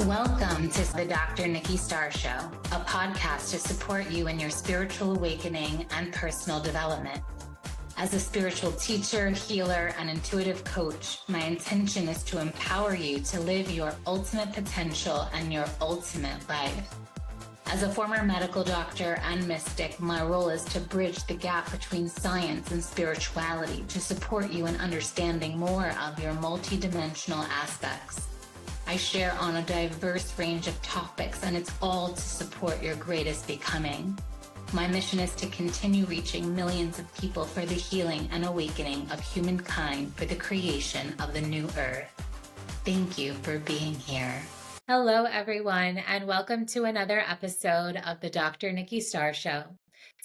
Welcome to the Dr. Nikki Starr Show, a podcast to support you in your spiritual awakening and personal development. As a spiritual teacher, healer, and intuitive coach, my intention is to empower you to live your ultimate potential and your ultimate life. As a former medical doctor and mystic, my role is to bridge the gap between science and spirituality to support you in understanding more of your multidimensional aspects. I share on a diverse range of topics, and it's all to support your greatest becoming. My mission is to continue reaching millions of people for the healing and awakening of humankind for the creation of the new earth. Thank you for being here. Hello, everyone, and welcome to another episode of the Dr. Nikki Starr Show.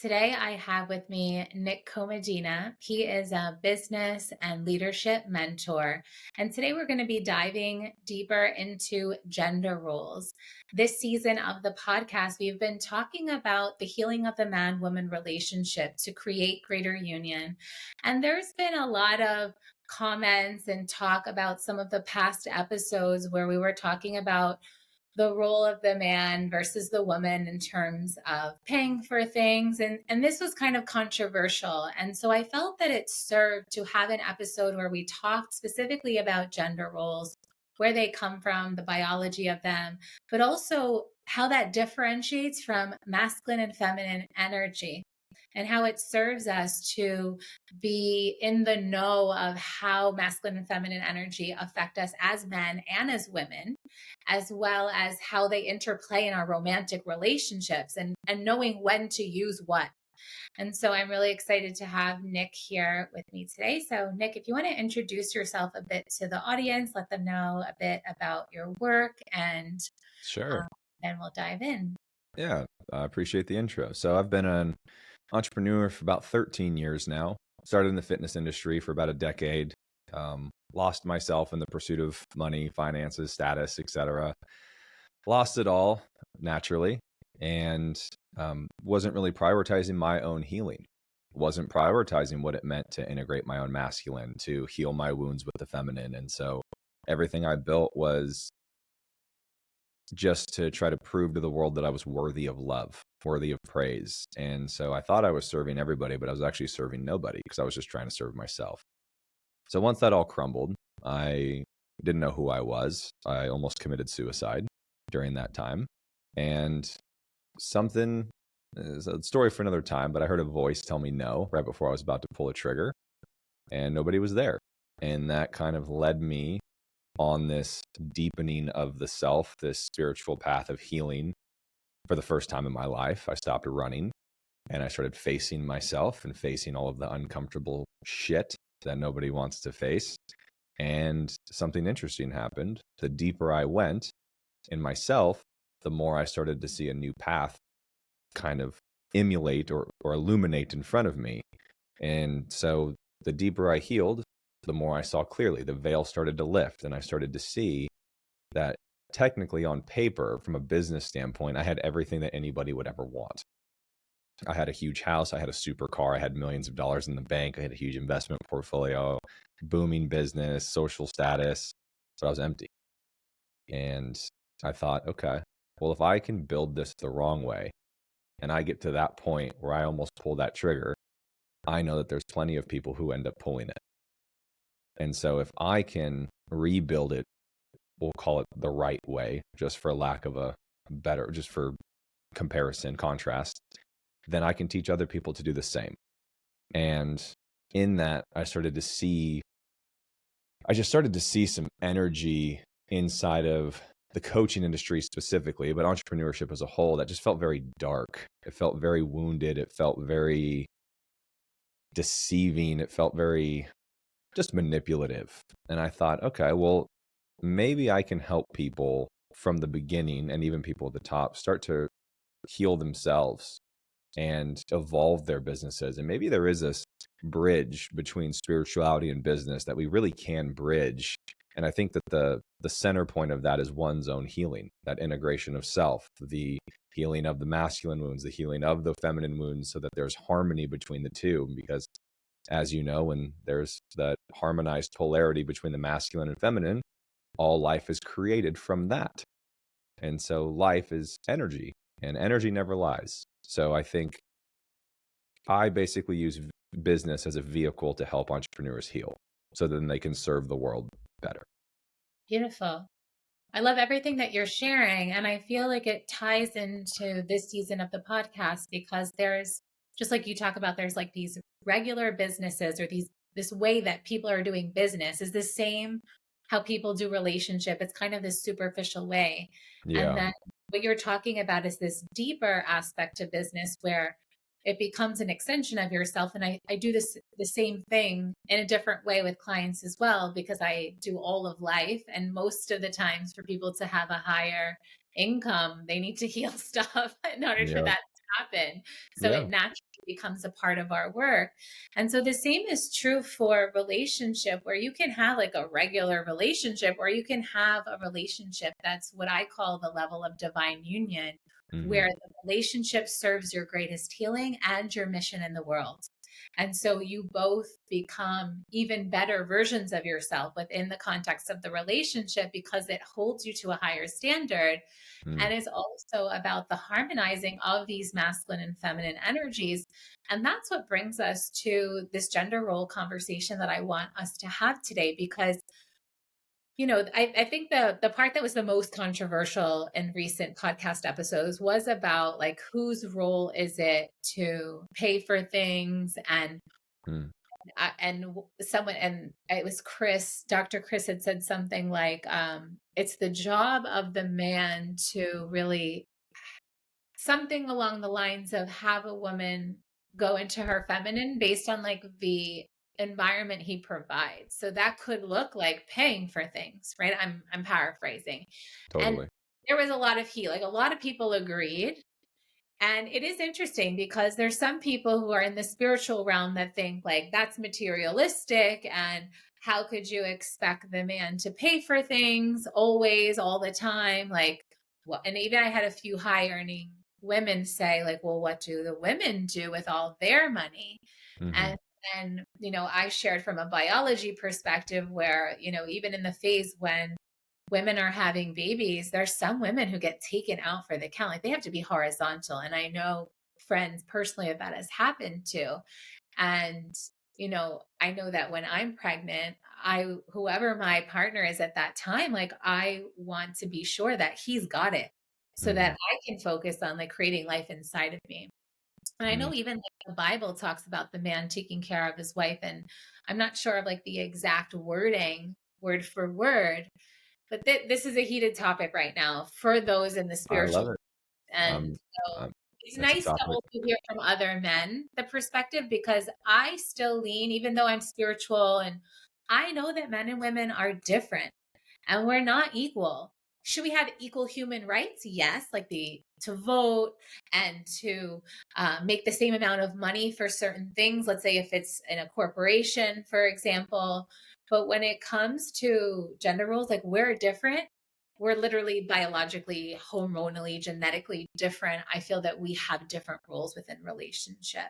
Today, I have with me Nick Komodina. He is a business and leadership mentor. And today we're going to be diving deeper into gender roles. This season of the podcast, we've been talking about the healing of the man-woman relationship to create greater union. And there's been a lot of comments and talk about some of the past episodes where we were talking about the role of the man versus the woman in terms of paying for things. And this was kind of controversial. And so I felt that it served to have an episode where we talked specifically about gender roles, where they come from, the biology of them, but also how that differentiates from masculine and feminine energy, and how it serves us to be in the know of how masculine and feminine energy affect us as men and as women, as well as how they interplay in our romantic relationships and knowing when to use what. And so I'm really excited to have Nick here with me today. So Nick, if you want to introduce yourself a bit to the audience, let them know a bit about your work, and Sure. Then we'll dive in. Yeah, I appreciate the intro. So I've been an entrepreneur for about 13 years now. Started in the fitness industry for about a decade. Lost myself in the pursuit of money, finances, status, etc. Lost it all naturally, and wasn't really prioritizing my own healing. Wasn't prioritizing what it meant to integrate my own masculine, to heal my wounds with the feminine. And so everything I built was just to try to prove to the world that I was worthy of love, worthy of praise. And so I thought I was serving everybody, but I was actually serving nobody because I was just trying to serve myself. So once that all crumbled, I didn't know who I was. I almost committed suicide during that time. And something is a story for another time, but I heard a voice tell me no right before I was about to pull a trigger, and nobody was there. And that kind of led me on this deepening of the self, this spiritual path of healing for the first time in my life. I stopped running and I started facing myself and facing all of the uncomfortable shit that nobody wants to face. And something interesting happened. The deeper I went in myself, the more I started to see a new path kind of emulate or illuminate in front of me. And so the deeper I healed, the more I saw clearly. The veil started to lift, and I started to see that technically on paper, from a business standpoint, I had everything that anybody would ever want. I had a huge house, I had a supercar, I had millions of dollars in the bank, I had a huge investment portfolio, booming business, social status, but I was empty. And I thought, okay, well, if I can build this the wrong way, and I get to that point where I almost pull that trigger, I know that there's plenty of people who end up pulling it. And so if I can rebuild it, we'll call it the right way, just for lack of a better, just for comparison, contrast, then I can teach other people to do the same. And in that, I just started to see some energy inside of the coaching industry specifically, but entrepreneurship as a whole, that just felt very dark. It felt very wounded. It felt very deceiving. It felt very just manipulative. And I thought, okay, well, maybe I can help people from the beginning, and even people at the top, start to heal themselves and evolve their businesses. And maybe there is this bridge between spirituality and business that we really can bridge. And I think that the center point of that is one's own healing, that integration of self, the healing of the masculine wounds, the healing of the feminine wounds, so that there's harmony between the two. Because as you know, when there's that harmonized polarity between the masculine and feminine, all life is created from that. And so life is energy, and energy never lies. So I think I basically use business as a vehicle to help entrepreneurs heal so then they can serve the world better. Beautiful. I love everything that you're sharing. And I feel like it ties into this season of the podcast because there's, just like you talk about, there's like these regular businesses or this way that people are doing business is the same how people do relationship. It's kind of this superficial way. And Yeah. then what you're talking about is this deeper aspect to business where it becomes an extension of yourself. And I do the same thing in a different way with clients as well, because I do all of life. And most of the times for people to have a higher income, they need to heal stuff in order for Yeah. that to happen. So Yeah. it naturally becomes a part of our work. And so the same is true for relationship, where you can have like a regular relationship, or you can have a relationship that's what I call the level of divine union, Hmm. where the relationship serves your greatest healing and your mission in the world. And so you both become even better versions of yourself within the context of the relationship because it holds you to a higher standard. Mm. And is also about the harmonizing of these masculine and feminine energies. And that's what brings us to this gender role conversation that I want us to have today, because I think the part that was the most controversial in recent podcast episodes was about like whose role is it to pay for things, and Mm. someone, and it was Dr. Chris had said something like it's the job of the man to really, something along the lines of, have a woman go into her feminine based on like the environment he provides. So that could look like paying for things, right? I'm paraphrasing. And Totally. there was a lot of heat. Like a lot of people agreed. And it is interesting because there's some people who are in the spiritual realm that think like that's materialistic, and how could you expect the man to pay for things always, all the time? Like, well, and even I had a few high earning women say like, well, what do the women do with all their money? Hmm. And then, I shared from a biology perspective where, even in the phase when women are having babies, there's some women who get taken out for the count. Like they have to be horizontal. And I know friends personally that has happened to. And, I know that when I'm pregnant, whoever my partner is at that time, like I want to be sure that he's got it so that Hmm. I can focus on like creating life inside of me. And I Mm. know even like the Bible talks about the man taking care of his wife. And I'm not sure of like the exact wording, word for word, but this is a heated topic right now for those in the I spiritual. love it. And Um, so um, it's that's a nice to topic. also hear from other men the perspective, because I still lean, even though I'm spiritual, and I know that men and women are different and we're not equal. Should we have equal human rights? Yes, like to vote and to make the same amount of money for certain things. Let's say if it's in a corporation, for example. But when it comes to gender roles, like we're different. We're literally biologically, hormonally, genetically different. I feel that we have different roles within relationship.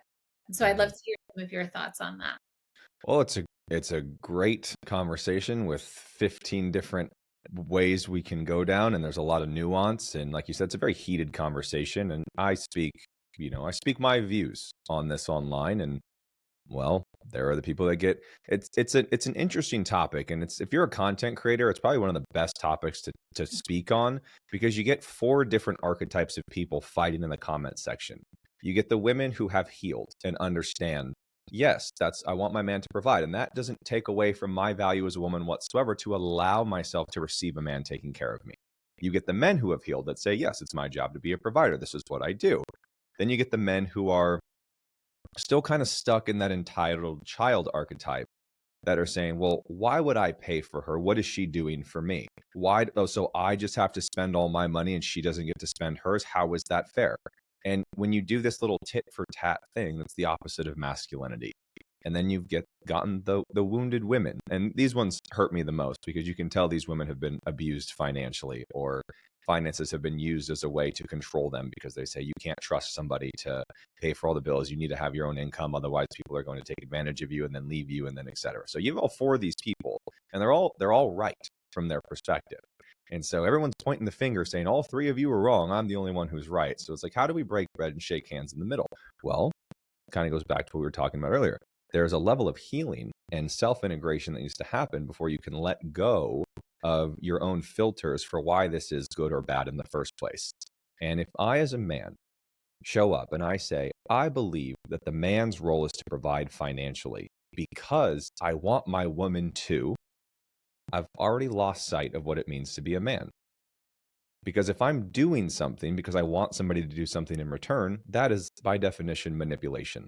And so I'd love Mhm. to hear some of your thoughts on that. Well, it's a great conversation with 15 different ways we can go down, and there's a lot of nuance. And like you said, it's a very heated conversation. And I speak my views on this online, and well, there are the people that get it's an interesting topic, and it's if you're a content creator, it's probably one of the best topics to speak on because you get four different archetypes of people fighting in the comment section. You get the women who have healed and understand, yes, that's I want my man to provide, and that doesn't take away from my value as a woman whatsoever to allow myself to receive a man taking care of me. You get the men who have healed that say, yes, it's my job to be a provider. This is what I do. Then you get the men who are still kind of stuck in that entitled child archetype that are saying, well, why would I pay for her? What is she doing for me? Why? Oh, so I just have to spend all my money and she doesn't get to spend hers? How is that fair? And when you do this little tit for tat thing, that's the opposite of masculinity. And then you've gotten the wounded women. And these ones hurt me the most because you can tell these women have been abused financially, or finances have been used as a way to control them because they say you can't trust somebody to pay for all the bills. You need to have your own income. Otherwise, people are going to take advantage of you and then leave you and then et cetera. So you have all four of these people and they're all right. from their perspective. And so everyone's pointing the finger saying, all three of you are wrong. I'm the only one who's right. So it's like, how do we break bread and shake hands in the middle? Well, it kind of goes back to what we were talking about earlier. There's a level of healing and self-integration that needs to happen before you can let go of your own filters for why this is good or bad in the first place. And if I, as a man, show up and I say, I believe that the man's role is to provide financially because I want my woman to, I've already lost sight of what it means to be a man. Because if I'm doing something because I want somebody to do something in return, that is by definition manipulation.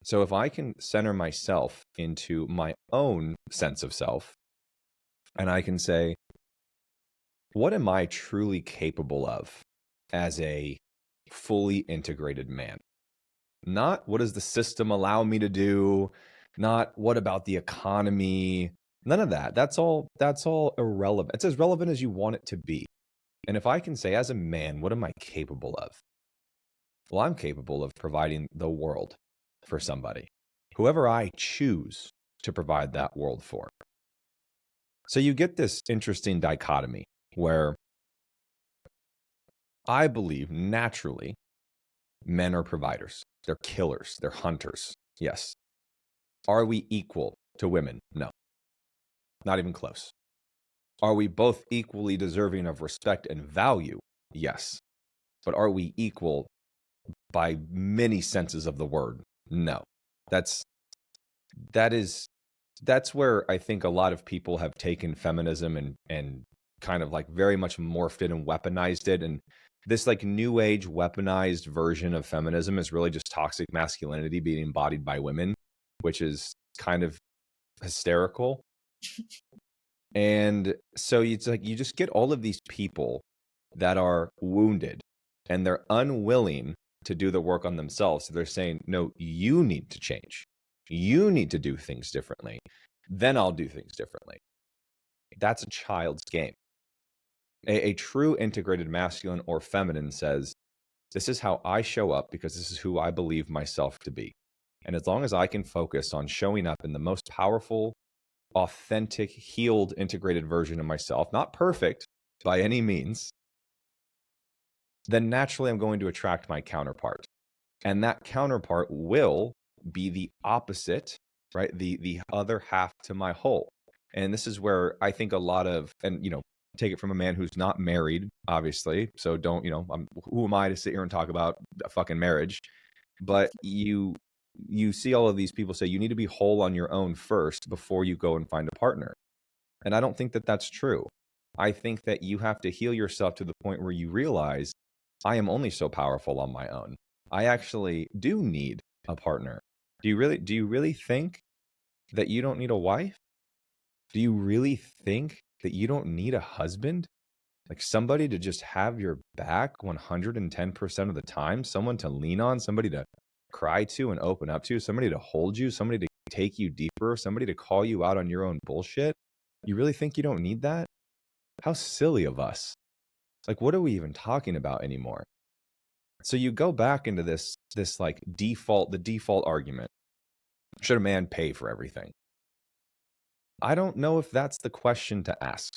So if I can center myself into my own sense of self, and I can say, what am I truly capable of as a fully integrated man? Not what does the system allow me to do, not what about the economy, none of that. That's all irrelevant. It's as relevant as you want it to be. And if I can say, as a man, what am I capable of? Well, I'm capable of providing the world for somebody, whoever I choose to provide that world for. So you get this interesting dichotomy where I believe naturally men are providers. They're killers. They're hunters. Yes. Are we equal to women? No, not even close. Are we both equally deserving of respect and value? Yes. But are we equal by many senses of the word? No. That's where I think a lot of people have taken feminism and kind of like very much morphed it and weaponized it. And this like new age weaponized version of feminism is really just toxic masculinity being embodied by women, which is kind of hysterical. And so it's like you just get all of these people that are wounded and they're unwilling to do the work on themselves. So they're saying, no, you need to change. You need to do things differently. Then I'll do things differently. That's a child's game. A true integrated masculine or feminine says, this is how I show up because this is who I believe myself to be. And as long as I can focus on showing up in the most powerful, authentic, healed, integrated version of myself, not perfect by any means, then naturally I'm going to attract my counterpart. And that counterpart will be the opposite, right? The other half to my whole. And this is where I think a lot of, and take it from a man who's not married, obviously. So don't, who am I to sit here and talk about a fucking marriage? But you see all of these people say you need to be whole on your own first before you go and find a partner. And I don't think that that's true. I think that you have to heal yourself to the point where you realize I am only so powerful on my own. I actually do need a partner. Do you really think that you don't need a wife? Do you really think that you don't need a husband? Like somebody to just have your back 110% of the time, someone to lean on, somebody to cry to and open up to, somebody to hold you, somebody to take you deeper, somebody to call you out on your own bullshit. You really think you don't need that? How silly of us. Like, what are we even talking about anymore? So you go back into this like the default argument. Should a man pay for everything? I don't know if that's the question to ask.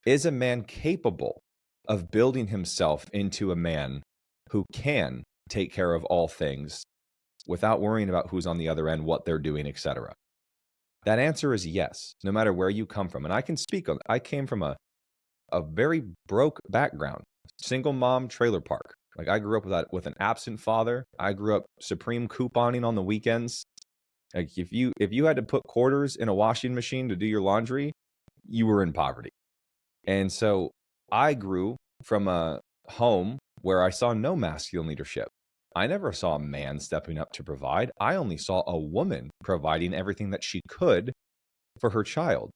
Is a man capable of building himself into a man who can take care of all things without worrying about who's on the other end, what they're doing, etc.? That answer is yes, no matter where you come from. And I can speak on, I came from a very broke background, single mom trailer park. Like I grew up with an absent father. I grew up supreme couponing on the weekends. Like if you had to put quarters in a washing machine to do your laundry, you were in poverty. And so I grew from a home where I saw no masculine leadership. I never saw a man stepping up to provide. I only saw a woman providing everything that she could for her child.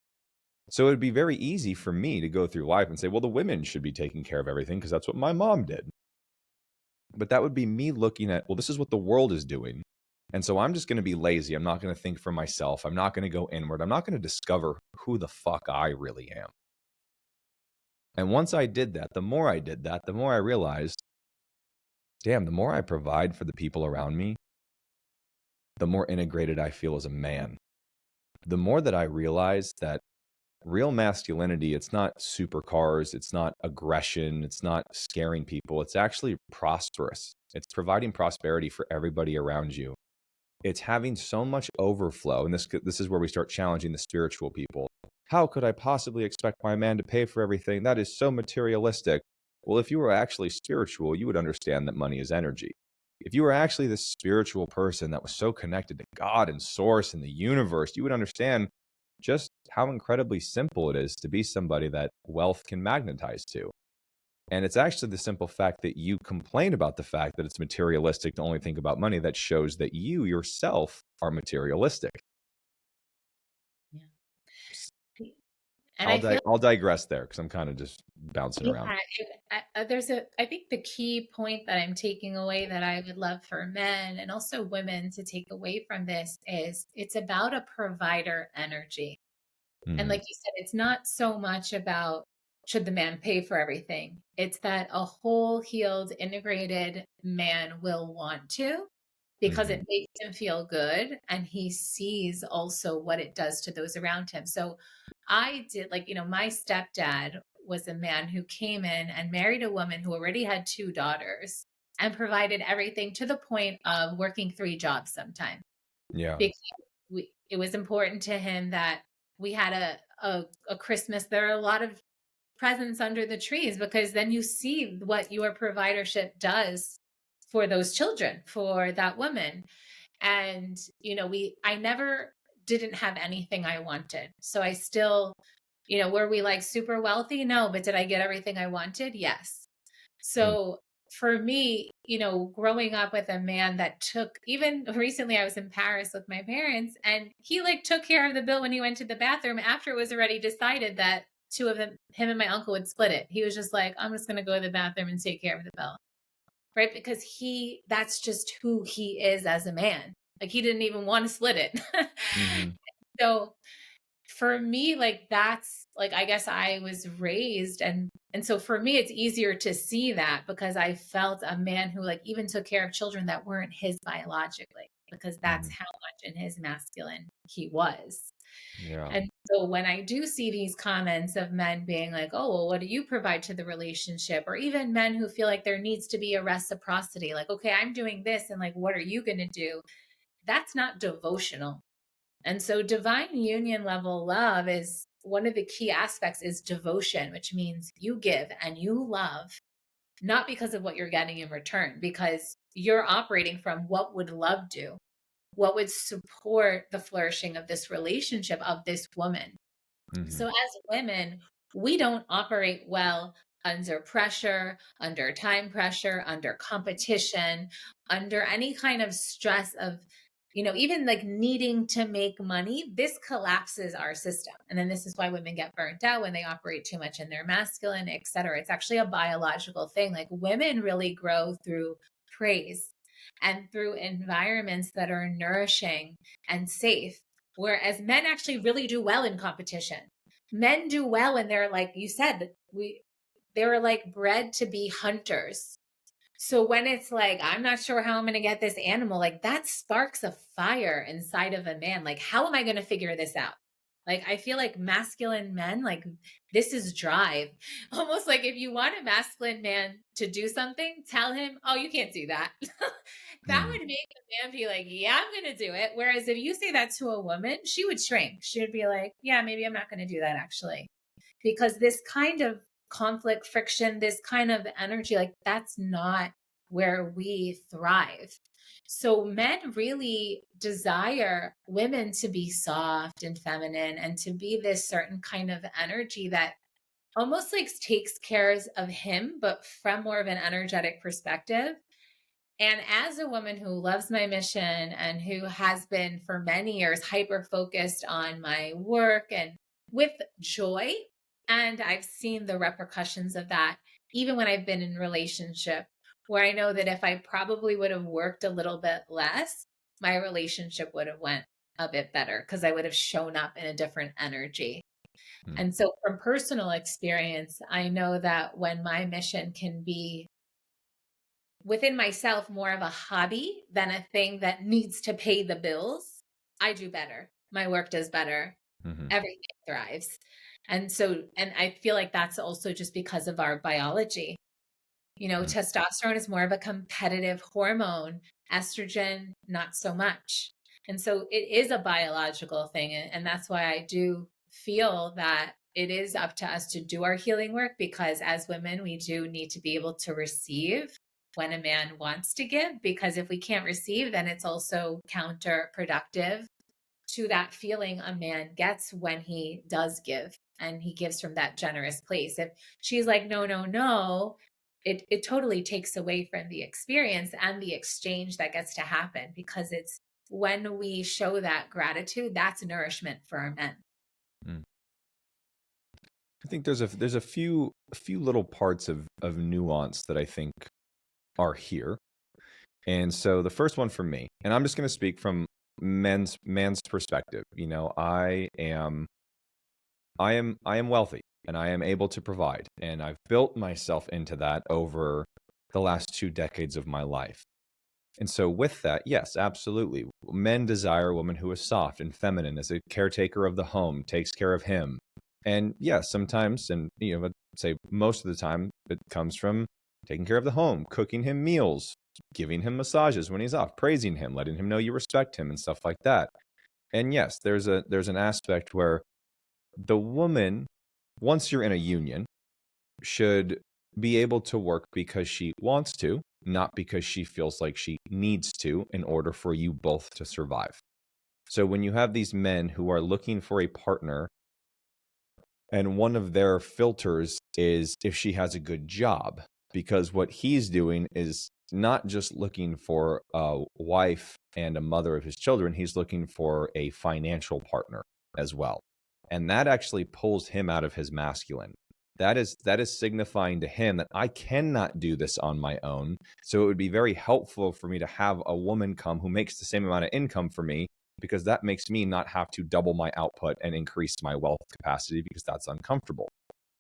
So it would be very easy for me to go through life and say, well, the women should be taking care of everything because that's what my mom did. But that would be me looking at, well, this is what the world is doing. And so I'm just going to be lazy. I'm not going to think for myself. I'm not going to go inward. I'm not going to discover who the fuck I really am. And once I did that, the more I did that, the more I realized, damn, the more I provide for the people around me, the more integrated I feel as a man. The more that I realize that real masculinity, it's not supercars, it's not aggression, it's not scaring people. It's actually prosperous. It's providing prosperity for everybody around you. It's having so much overflow. And this is where we start challenging the spiritual people. How could I possibly expect my man to pay for everything? That is so materialistic. Well, if you were actually spiritual, you would understand that money is energy. If you were actually this spiritual person that was so connected to God and source and the universe, you would understand just how incredibly simple it is to be somebody that wealth can magnetize to. And it's actually the simple fact that you complain about the fact that it's materialistic to only think about money that shows that you yourself are materialistic. Yeah. And I feel I'll digress there because I'm kind of just bouncing yeah, around. I think the key point that I'm taking away that I would love for men and also women to take away from this is it's about a provider energy. And Mhm. like you said, it's not so much about should the man pay for everything. It's that a whole healed, integrated man will want to because it Mhm. makes him feel good and he sees also what it does to those around him. So I did like, my stepdad was a man who came in and married a woman who already had two daughters and provided everything to the point of working three jobs sometimes Yeah. because it was important to him that we had a Christmas. There are a lot of presents under the trees because then you see what your providership does for those children, for that woman. And, I never didn't have anything I wanted. So I still, were we like super wealthy? No, but did I get everything I wanted? Yes. Mm. So for me, growing up with a man that took, even recently I was in Paris with my parents and he like took care of the bill when he went to the bathroom after it was already decided that two of them, him and my uncle would split it. He was just like, I'm just going to go to the bathroom and take care of the bill. Right. Because that's just who he is as a man. Like he didn't even want to split it. Mhm. So for me, like that's like I guess I was raised and so for me it's easier to see that because I felt a man who like even took care of children that weren't his biologically because that's Mhm. how much in his masculine he was. Yeah. And so when I do see these comments of men being like, oh, well, what do you provide to the relationship? Or even men who feel like there needs to be a reciprocity, like, okay, I'm doing this and like, what are you going to do? That's not devotional. And so divine union level love is one of the key aspects is devotion, which means you give and you love, not because of what you're getting in return, because you're operating from what would love do? What would support the flourishing of this relationship of this woman? So Mhm. as women, we don't operate well under pressure, under time pressure, under competition, under any kind of stress of, even like needing to make money. This collapses our system. And then this is why women get burnt out when they operate too much in their masculine, et cetera. It's actually a biological thing. Like women really grow through praise and through environments that are nourishing and safe. Whereas men actually really do well in competition. Men do well when they're like you said, they were like bred to be hunters. So when it's like, I'm not sure how I'm going to get this animal, like that sparks a fire inside of a man. Like, how am I going to figure this out? Like, I feel like masculine men, like this is drive. Almost like if you want a masculine man to do something, tell him, oh, you can't do that. That Mhm. would make a man be like, yeah, I'm going to do it. Whereas if you say that to a woman, she would shrink. She would be like, yeah, maybe I'm not going to do that actually. Because this kind of conflict, friction, this kind of energy, like that's not where we thrive. So men really desire women to be soft and feminine and to be this certain kind of energy that almost like takes care of him, but from more of an energetic perspective. And as a woman who loves my mission and who has been for many years hyper focused on my work and with joy, and I've seen the repercussions of that even when I've been in relationship where I know that if I probably would have worked a little bit less, my relationship would have went a bit better because I would have shown up in a different energy. Mhm. And so from personal experience, I know that when my mission can be within myself more of a hobby than a thing that needs to pay the bills, I do better. My work does better. Mhm. Everything thrives. And so, and I feel like that's also just because of our biology. You know, testosterone is more of a competitive hormone, estrogen, not so much. And so it is a biological thing. And that's why I do feel that it is up to us to do our healing work, because as women, we do need to be able to receive when a man wants to give, because if we can't receive, then it's also counterproductive to that feeling a man gets when he does give, and he gives from that generous place. If she's like, no, no, no, it totally takes away from the experience and the exchange that gets to happen, because it's when we show that gratitude, that's nourishment for our men. Mm. I think there's a few little parts of nuance that I think are here. And so the first one for me, and I'm just going to speak from man's perspective. You know, I am wealthy and I am able to provide, and I've built myself into that over the last 2 decades of my life. And so with that, yes, absolutely. Men desire a woman who is soft and feminine, as a caretaker of the home, takes care of him. And yes, sometimes, and you know, I'd say most of the time, it comes from taking care of the home, cooking him meals, giving him massages when he's off, praising him, letting him know you respect him and stuff like that. And yes, there's an aspect where the woman, once you're in a union, should be able to work because she wants to, not because she feels like she needs to, in order for you both to survive. So when you have these men who are looking for a partner, and one of their filters is if she has a good job, because what he's doing is not just looking for a wife and a mother of his children, he's looking for a financial partner as well. And that actually pulls him out of his masculine. That is signifying to him that I cannot do this on my own. So it would be very helpful for me to have a woman come who makes the same amount of income for me, because that makes me not have to double my output and increase my wealth capacity, because that's uncomfortable.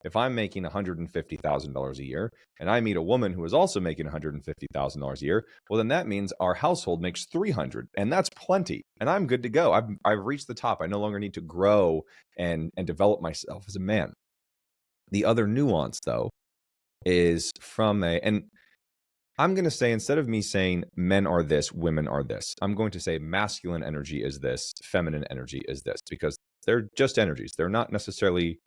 If I'm making $150,000 a year and I meet a woman who is also making $150,000 a year, well, then that means our household makes $300,000, and that's plenty. And I'm good to go. I've reached the top. I no longer need to grow and develop myself as a man. The other nuance, though, is and I'm going to say, instead of me saying men are this, women are this, I'm going to say masculine energy is this, feminine energy is this, because they're just energies. They're not necessarily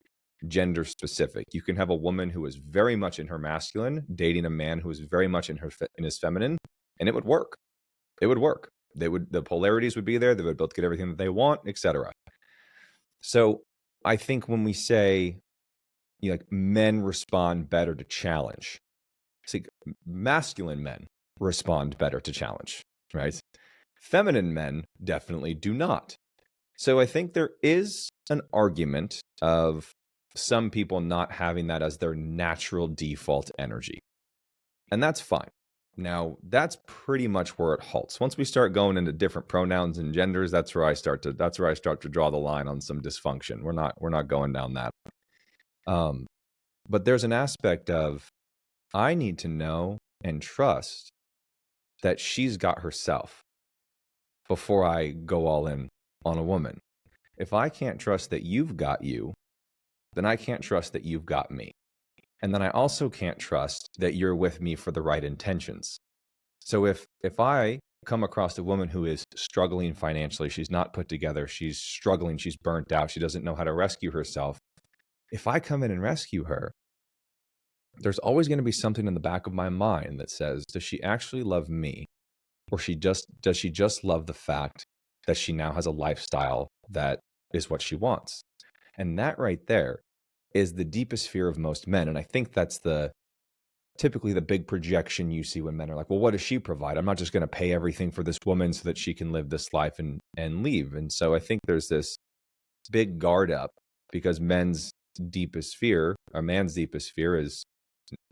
gender specific. You can have a woman who is very much in her masculine dating a man who is very much in his feminine, and it would work. It would work. The polarities would be there. They would both get everything that they want, etc. So I think when we say, you know, like, men respond better to challenge, see, masculine men respond better to challenge, right? Feminine men definitely do not. So I think there is an argument of some people not having that as their natural default energy. And that's fine. Now, that's pretty much where it halts. Once we start going into different pronouns and genders, that's where I start to draw the line on some dysfunction. We're not going down that. But there's an aspect of, I need to know and trust that she's got herself before I go all in on a woman. If I can't trust that you've got you, then I can't trust that you've got me. And then I also can't trust that you're with me for the right intentions. So if I come across a woman who is struggling financially, she's not put together, she's struggling, she's burnt out, she doesn't know how to rescue herself. If I come in and rescue her, there's always going to be something in the back of my mind that says, does she actually love me? Or does she just love the fact that she now has a lifestyle that is what she wants? And that right there is the deepest fear of most men. And I think that's typically the big projection you see when men are like, well, what does she provide? I'm not just going to pay everything for this woman so that she can live this life and leave. And so I think there's this big guard up, because a man's deepest fear is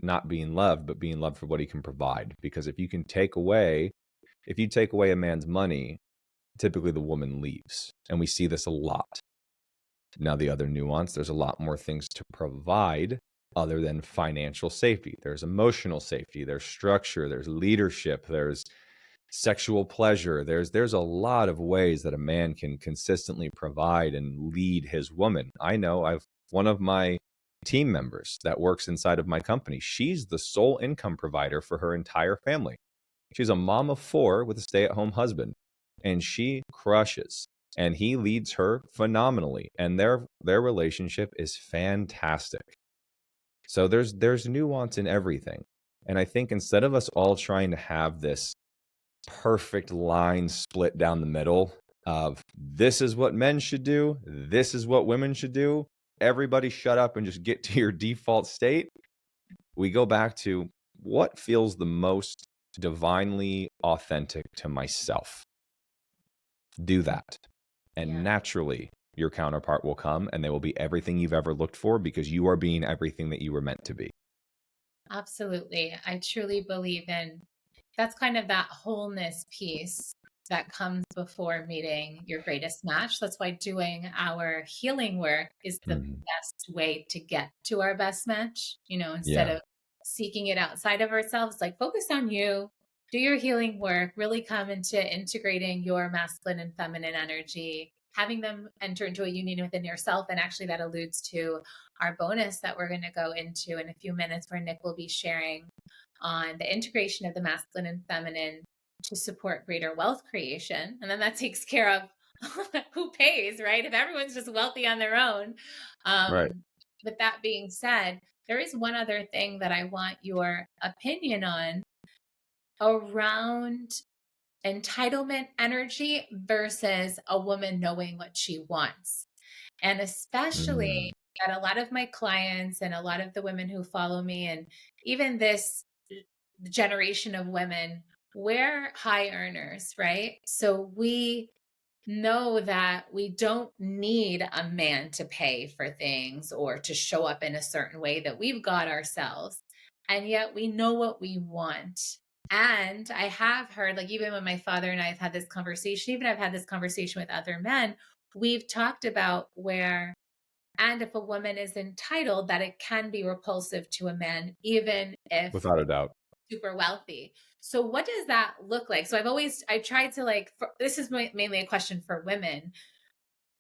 not being loved, but being loved for what he can provide. Because if you take away a man's money, typically the woman leaves. And we see this a lot. Now, the other nuance, there's a lot more things to provide other than financial safety. There's emotional safety, there's structure, there's leadership, there's sexual pleasure. There's a lot of ways that a man can consistently provide and lead his woman. I know One of my team members that works inside of my company, she's the sole income provider for her entire family. She's a mom of 4 with a stay-at-home husband, and she crushes. And he leads her phenomenally, and their relationship is fantastic. So there's nuance in everything. And I think instead of us all trying to have this perfect line split down the middle of this is what men should do, this is what women should do, everybody shut up and just get to your default state, we go back to what feels the most divinely authentic to myself. Do that. And naturally, your counterpart will come and they will be everything you've ever looked for because you are being everything that you were meant to be. Absolutely. I truly believe in that's kind of that wholeness piece that comes before meeting your greatest match. That's why doing our healing work is the best way to get to our best match, instead of seeking it outside of ourselves, like focus on you, do your healing work, really come into integrating your masculine and feminine energy, having them enter into a union within yourself. And actually that alludes to our bonus that we're going to go into in a few minutes, where Nick will be sharing on the integration of the masculine and feminine to support greater wealth creation. And then that takes care of who pays, right? If everyone's just wealthy on their own. Right. With that being said, there is one other thing that I want your opinion on around entitlement energy versus a woman knowing what she wants. And especially at a lot of my clients and a lot of the women who follow me, and even this generation of women, we're high earners, right? So we know that we don't need a man to pay for things or to show up in a certain way, that we've got ourselves. And yet we know what we want. And I have heard, like, even when my father and I have had this conversation, even I've had this conversation with other men, we've talked about where, and if a woman is entitled, that it can be repulsive to a man, even if without a doubt super wealthy. So what does that look like? So I tried to this is mainly a question for women.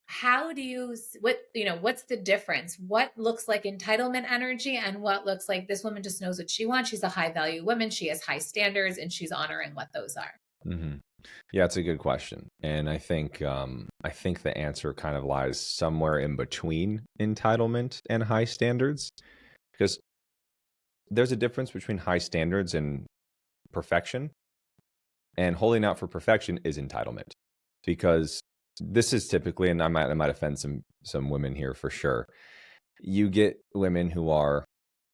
How do you, what's the difference? What looks like entitlement energy and what looks like this woman just knows what she wants? She's a high value woman. She has high standards and she's honoring what those are. Yeah, it's a good question. And I think the answer kind of lies somewhere in between entitlement and high standards, because there's a difference between high standards and perfection, and holding out for perfection is entitlement. Because this is typically, and I might offend some women here for sure, you get women who are,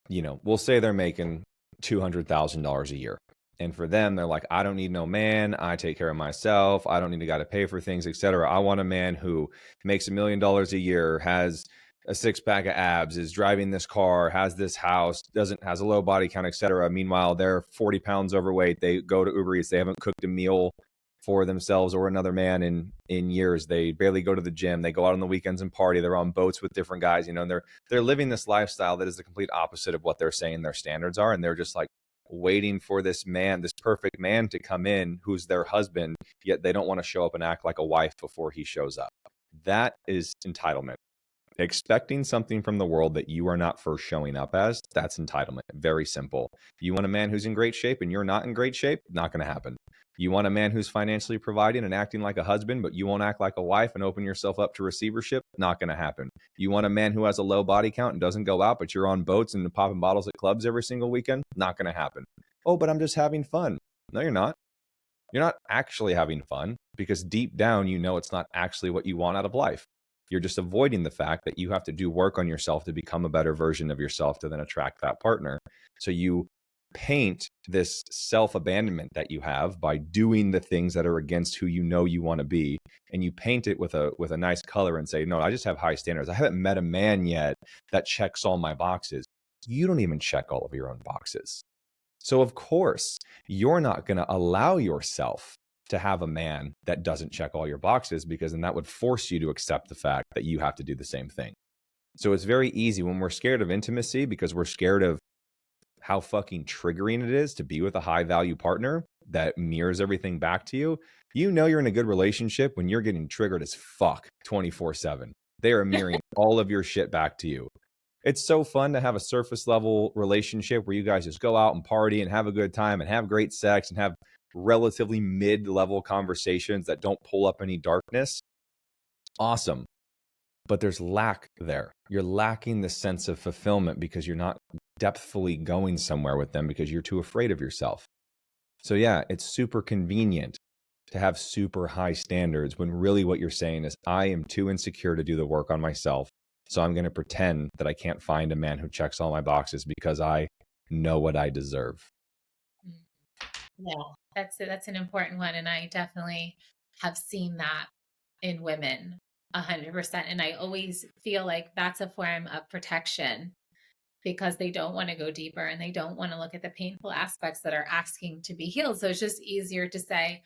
we'll say they're making $200,000 a year. And for them, they're like, I don't need no man. I take care of myself. I don't need a guy to pay for things, etc. I want a man who makes $1 million a year, has a 6-pack of abs, is driving this car, has this house, has a low body count, etc. Meanwhile, they're 40 pounds overweight. They go to Uber Eats. They haven't cooked a meal for themselves or another man in years. They barely go to the gym. They go out on the weekends and party. They're on boats with different guys. And they're living this lifestyle that is the complete opposite of what they're saying their standards are. And they're just like waiting for this perfect man to come in who's their husband, yet they don't want to show up and act like a wife before he shows up. That is entitlement. Expecting something from the world that you are not first showing up as, that's entitlement. Very simple. You want a man who's in great shape and you're not in great shape? Not going to happen. You want a man who's financially providing and acting like a husband, but you won't act like a wife and open yourself up to receivership? Not going to happen. You want a man who has a low body count and doesn't go out, but you're on boats and popping bottles at clubs every single weekend? Not going to happen. Oh, but I'm just having fun. No, you're not. You're not actually having fun, because deep down, it's not actually what you want out of life. You're just avoiding the fact that you have to do work on yourself to become a better version of yourself to then attract that partner. So you paint this self-abandonment that you have by doing the things that are against who you want to be, and you paint it with a nice color and say, no, I just have high standards. I haven't met a man yet that checks all my boxes. You don't even check all of your own boxes. So of course, you're not going to allow yourself to have a man that doesn't check all your boxes, because then that would force you to accept the fact that you have to do the same thing. So it's very easy when we're scared of intimacy, because we're scared of how fucking triggering it is to be with a high value partner that mirrors everything back to you. You're in a good relationship when you're getting triggered as fuck 24/7. They are mirroring all of your shit back to you. It's so fun to have a surface level relationship where you guys just go out and party and have a good time and have great sex and have relatively mid-level conversations that don't pull up any darkness. Awesome. But there's lack there. You're lacking the sense of fulfillment because you're not depthfully going somewhere with them because you're too afraid of yourself. So yeah, it's super convenient to have super high standards when really what you're saying is, I am too insecure to do the work on myself. So I'm going to pretend that I can't find a man who checks all my boxes because I know what I deserve. Yeah, that's an important one. And I definitely have seen that in women 100%. And I always feel like that's a form of protection because they don't want to go deeper and they don't want to look at the painful aspects that are asking to be healed. So it's just easier to say,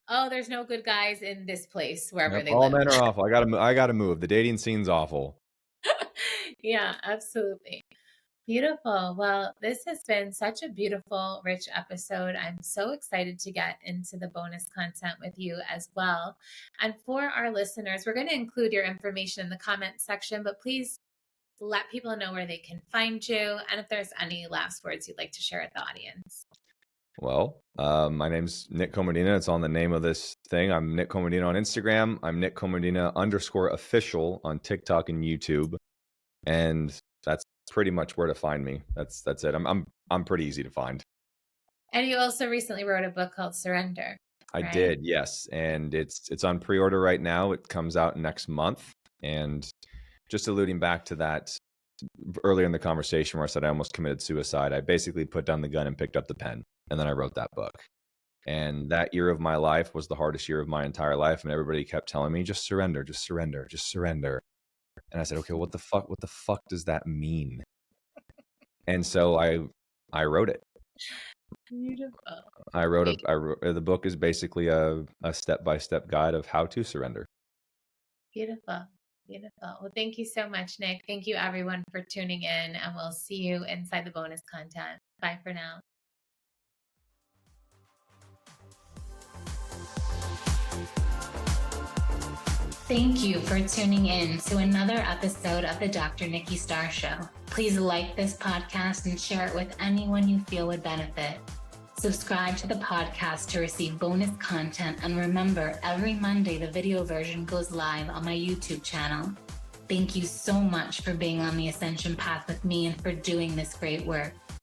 oh, there's no good guys in this place, wherever they All live. men are awful. I gotta move. The dating scene's awful. Yeah, absolutely. Beautiful. Well, this has been such a beautiful, rich episode. I'm so excited to get into the bonus content with you as well. And for our listeners, we're going to include your information in the comment section, but please let people know where they can find you. And if there's any last words you'd like to share with the audience. Well, my name's Nick Komodina. It's on the name of this thing. I'm Nick Komodina on Instagram. I'm Nick Komodina _official on TikTok and YouTube. And that's pretty much where to find me. That's it. I'm pretty easy to find. And you also recently wrote a book called Surrender. I right? did, yes. And it's on pre-order right now. It comes out next month. And just alluding back to that earlier in the conversation where I said I almost committed suicide, I basically put down the gun and picked up the pen. And then I wrote that book. And that year of my life was the hardest year of my entire life. And everybody kept telling me, just surrender, just surrender, just surrender. And I said, okay, what the fuck does that mean? And so I wrote it. Beautiful. The book is basically a step-by-step guide of how to surrender. Beautiful. Beautiful. Well, thank you so much, Nick. Thank you everyone for tuning in, and we'll see you inside the bonus content. Bye for now. Thank you for tuning in to another episode of the Dr. Nikki Starr Show. Please like this podcast and share it with anyone you feel would benefit. Subscribe to the podcast to receive bonus content, and remember, every Monday the video version goes live on my YouTube channel. Thank you so much for being on the ascension path with me and for doing this great work.